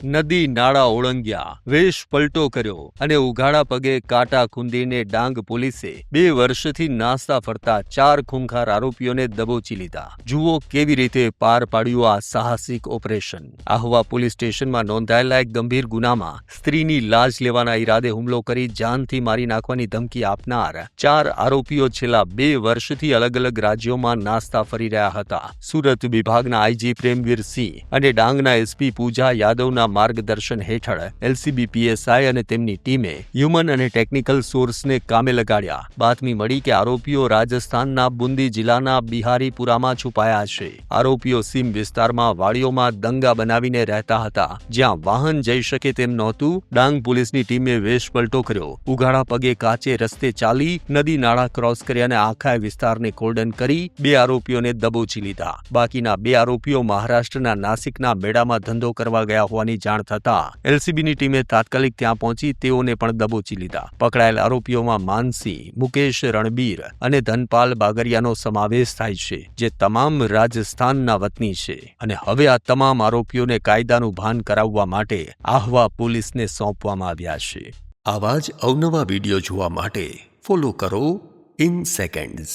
નદી નાળા ઓળંગ્યા, વેશ પલટો કર્યો અને ઉઘાડા પગે કાંટા ખૂંદીને ડાંગ પોલીસે 2 વર્ષથી નાસ્તા ફરતા 4 ખૂંખાર આરોપીઓને દબોચી લીધા. જુઓ કેવી રીતે પાર પાડ્યું આ સાહસિક ઓપરેશન. આહવા પોલીસ સ્ટેશનમાં નોંધાયેલા એક ગંભીર ગુનામાં સ્ત્રીની લાજ લેવાના ઈરાદે હુમલો કરી જાનથી મારી નાખવાની ધમકી આપનાર 4 આરોપીઓ છેલ્લા 2 વર્ષથી અલગ અલગ રાજ્યોમાં નાસ્તા ફરી રહ્યા હતા. સુરત વિભાગના આઈજી પ્રેમવીર સિંહ અને ડાંગના એસપી પૂજા યાદવના માર્ગદર્શન હેઠળ એલસીબી પીએસઆઈ અને તેમની ટીમે હ્યુમન અને ટેકનિકલ સોર્સને કામે લગાડ્યા. બાતમી મળી કે આરોપીઓ રાજસ્થાનના બુંદી જિલ્લાના બિહારીપુરામાં છુપાયા છે. આરોપીઓ સીમ વિસ્તારમાં વાડીઓમાં દંગા બનાવીને રહેતા હતા, જ્યાં વાહન જઈ શકે તેમ નહોતું. ડાંગ પોલીસની ટીમે વેશ પલટો કર્યો, ઉઘાડા પગે કાચે રસ્તે ચાલી નદી નાળા ક્રોસ કરી અને આખા વિસ્તારને કોર્ડન કરી 2 આરોપીઓને દબોચી લીધા. બાકીના 2 આરોપીઓ મહારાષ્ટ્રના નાસિકના મેળામાં ધંધો કરવા ગયા હોવાની જાણ થતા એલસીબીની ટીમે તાત્કાલિક ત્યાં પહોંચી તેઓને પણ દબોચી લીધા. પકડાયેલ આરોપીઓમાં માનસિંહ, મુકેશ રણબીર અને ધનપાલ બાગરિયાનો સમાવેશ થાય છે, જે તમામ રાજસ્થાનના વતની છે. અને હવે આ તમામ આરોપીઓને કાયદાનું ભાન કરાવવા માટે આહવા પોલીસને સોંપવામાં આવ્યા છે. આવા જ અવનવા વિડીયો જોવા માટે ફોલો કરો ઇન સેકન્ડ્સ.